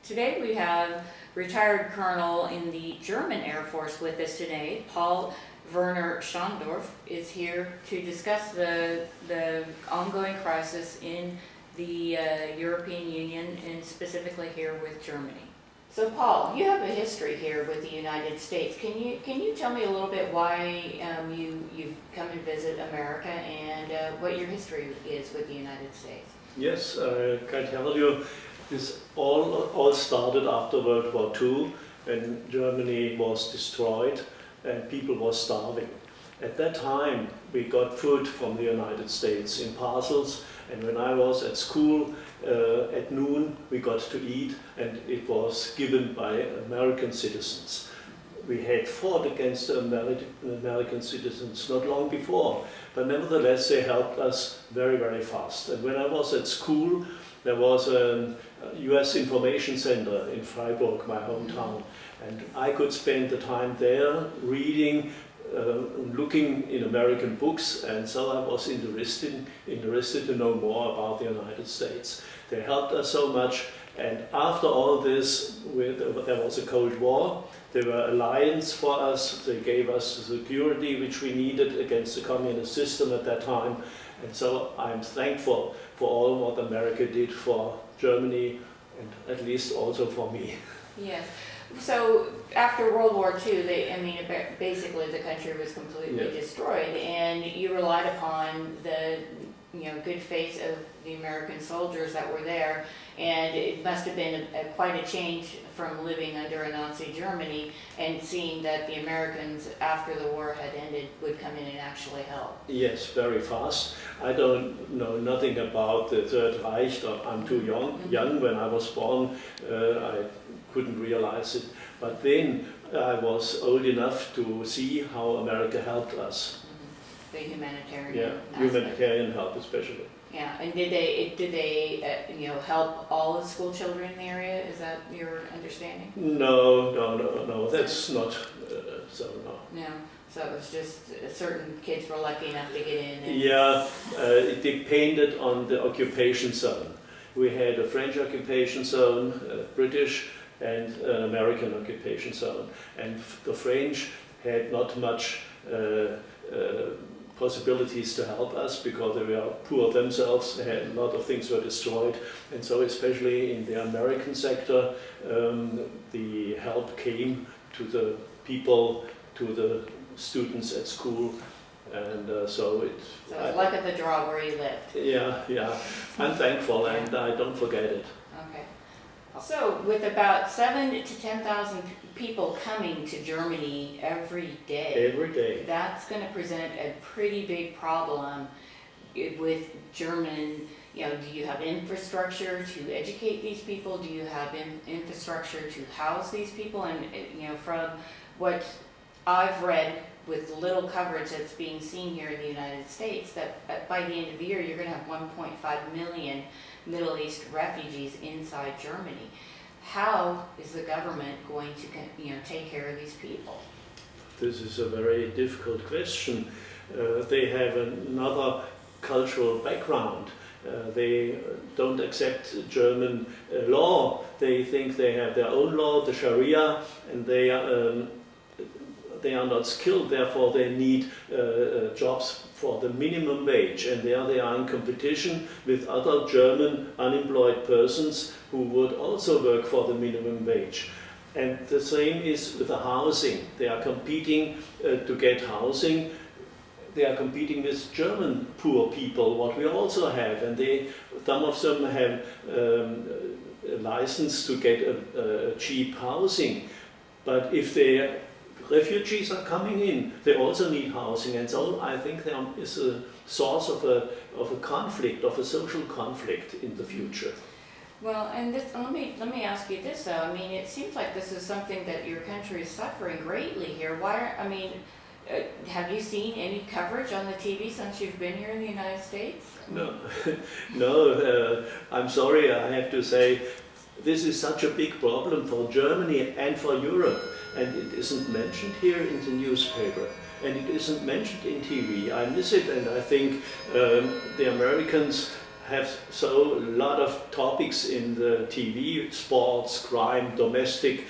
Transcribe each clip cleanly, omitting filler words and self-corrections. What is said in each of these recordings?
Today we have retired colonel in the German Air Force with us today. Paul Werner Shondorf is here to discuss the ongoing crisis in the European Union and specifically here with Germany. So Paul, you have a history here with the United States. Can you tell me a little bit why you've come and visit America and what your history is with the United States? Yes, I can tell you, this all started after World War II, when Germany was destroyed and people were starving. At that time, we got food from the United States in parcels, and when I was at school, at noon, we got to eat, and it was given by American citizens. We had fought against the American citizens not long before, but nevertheless they helped us very, very fast. And when I was at school, there was a US information center in Freiburg, my hometown, and I could spend the time there reading, looking in American books, and so I was interested to know more about the United States. They helped us so much, and after all this, there was a Cold War. They were alliance for us. They gave us the security which we needed against the communist system at that time. And so I'm thankful for all what America did for Germany, and at least also for me. Yes. So after World War II, basically the country was completely destroyed, and you relied upon the good faith of the American soldiers that were there, and it must have been quite a change from living under a Nazi Germany and seeing that the Americans, after the war had ended, would come in and actually help. Yes, very fast. I don't know nothing about the Third Reich. I'm too young. When I was born, I couldn't realize it. But then I was old enough to see how America helped us. The humanitarian aspect. Humanitarian help especially. Yeah, and did they help all the school children in the area? Is that your understanding? No. That's not so. No. No. So it was just certain kids were lucky enough to get in. It depended on the occupation zone. We had a French occupation zone, British, and an American occupation zone. And the French had not much possibilities to help us because they were poor themselves. They had a lot of things were destroyed, and so especially in the American sector, the help came to the people, to the students at school, and so it. So it was luck of the draw where you lived. Yeah. I'm thankful, and I don't forget it. Okay. So with about 7,000 to 10,000 people coming to Germany every day, that's going to present a pretty big problem with German. Do you have infrastructure to educate these people? Do you have infrastructure to house these people? And from what I've read with little coverage that's being seen here in the United States, that by the end of the year you're going to have 1.5 million Middle East refugees inside Germany. How is the government going to take care of these people? This is a very difficult question. They have another cultural background. They don't accept German law. They think they have their own law, the Sharia, and they are not skilled, therefore they need jobs for the minimum wage, and there they are in competition with other German unemployed persons who would also work for the minimum wage. And the same is with the housing. They are competing to get housing. They are competing with German poor people, what we also have, and some of them have a license to get a cheap housing. But if refugees are coming in, they also need housing, and so I think there is a source of a conflict, of a social conflict in the future. Well, and let me ask you this though. It seems like this is something that your country is suffering greatly here. Have you seen any coverage on the TV since you've been here in the United States? No. I'm sorry, I have to say, this is such a big problem for Germany and for Europe, and it isn't mentioned here in the newspaper, and it isn't mentioned in TV. I miss it, and I think the Americans have so a lot of topics in the TV, sports, crime, domestic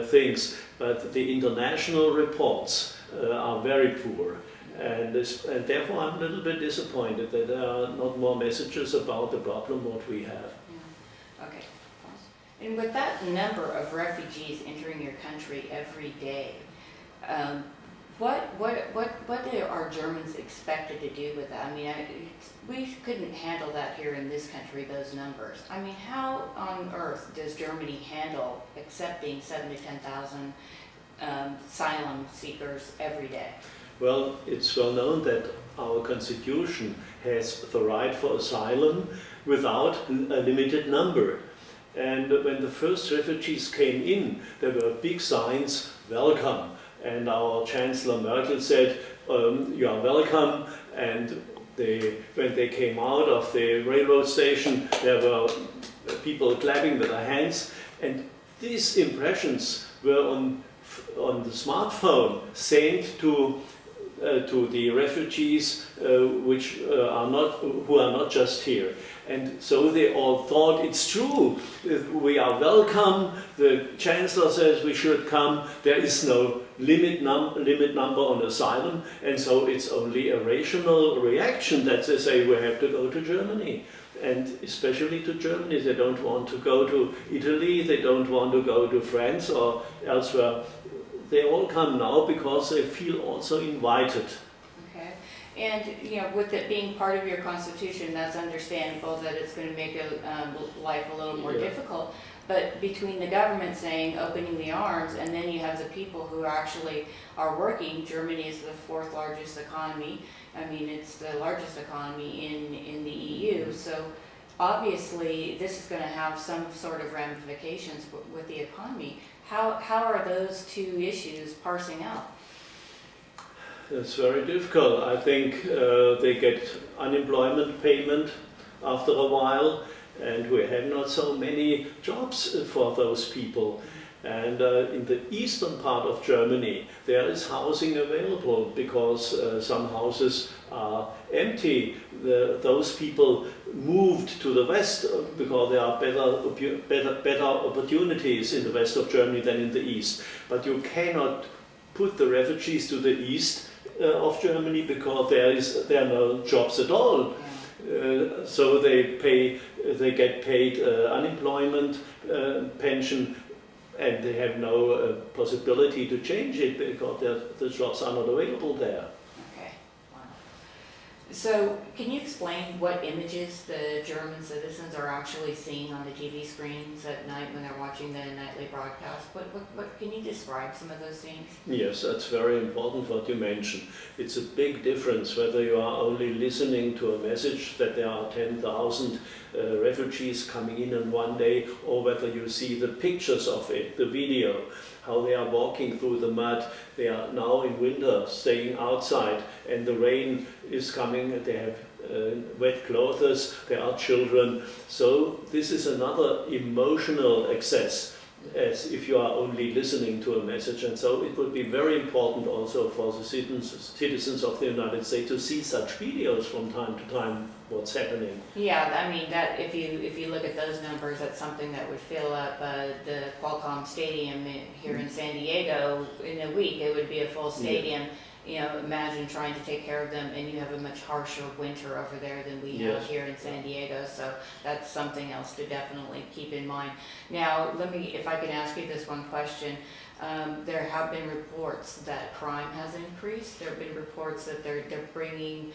things, but the international reports are very poor. And therefore I'm a little bit disappointed that there are not more messages about the problem what we have. Yeah. Okay. And with that number of refugees entering your country every day, what are Germans expected to do with that? I mean, we couldn't handle that here in this country, those numbers. I mean, how on earth does Germany handle accepting 7,000 to 10,000 asylum seekers every day? Well, it's well known that our constitution has the right for asylum without a limited number. And when the first refugees came in, there were big signs, welcome. And our Chancellor Merkel said, you are welcome. And when they came out of the railroad station, there were people clapping with their hands. And these impressions were on the smartphone sent to the refugees who are not just here. And so they all thought it's true, we are welcome, the Chancellor says we should come, there is no limit number on asylum, and so it's only a rational reaction that they say we have to go to Germany. And especially to Germany, they don't want to go to Italy, they don't want to go to France or elsewhere. They all come now because they feel also invited. Okay. And, you know, with it being part of your constitution, that's understandable that it's going to make life a little more difficult. But between the government saying opening the arms, and then you have the people who actually are working. Germany is the 4th largest economy. I mean, it's the largest economy in the EU. So obviously this is going to have some sort of ramifications with the economy. How are those two issues parsing out? It's very difficult. I think they get unemployment payment after a while, and we have not so many jobs for those people. And in the eastern part of Germany, there is housing available because some houses are empty. Those people moved to the west because there are better opportunities in the west of Germany than in the east. But you cannot put the refugees to the east of Germany because there are no jobs at all. So they get paid unemployment pension, and they have no possibility to change it because the jobs are not available there. Okay, wow. So can you explain what images the German citizens are actually seeing on the TV screens at night when they're watching the nightly broadcast? What can you describe some of those scenes? Yes, that's very important what you mentioned. It's a big difference whether you are only listening to a message that there are 10,000 refugees coming in one day, or whether you see the pictures of it, the video, how they are walking through the mud. They are now in winter staying outside, and the rain is coming, and they have wet clothes, there are children. So this is another emotional access, as if you are only listening to a message. And so it would be very important also for the citizens of the United States to see such videos from time to time, what's happening. Yeah, I mean, that if you look at those numbers, that's something that would fill up the Qualcomm Stadium here in San Diego in a week. It would be a full stadium. Yeah. You know, imagine trying to take care of them, and you have a much harsher winter over there than we have here in San Diego. So that's something else to definitely keep in mind. Now, if I can ask you this one question. There have been reports that crime has increased. There have been reports that they're bringing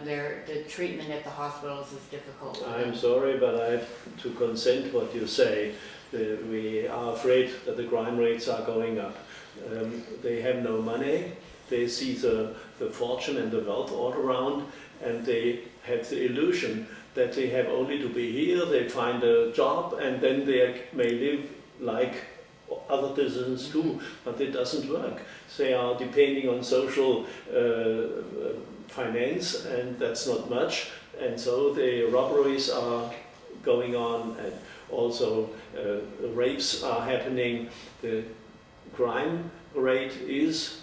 the treatment at the hospitals is difficult. I'm sorry, but I have to consent what you say. We are afraid that the crime rates are going up. They have no money. They see the fortune and the wealth all around, and they have the illusion that they have only to be here, they find a job, and then they may live like other citizens too, but it doesn't work. They are depending on social finance, and that's not much, and so the robberies are going on, and also rapes are happening. The crime rate is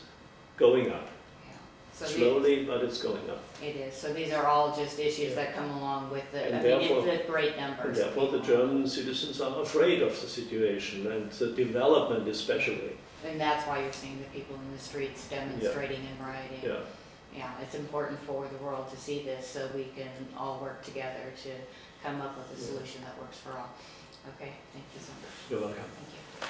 going up. Yeah. So Slowly, but it's going up. it is. So these are all just issues that come along with the, And I mean, therefore- it's a great numbers. And of therefore, the people. German citizens are afraid of the situation and the development especially. And that's why you're seeing the people in the streets demonstrating and rioting. Yeah. Yeah, it's important for the world to see this so we can all work together to come up with a solution that works for all. Okay, thank you so much. You're welcome. Thank you.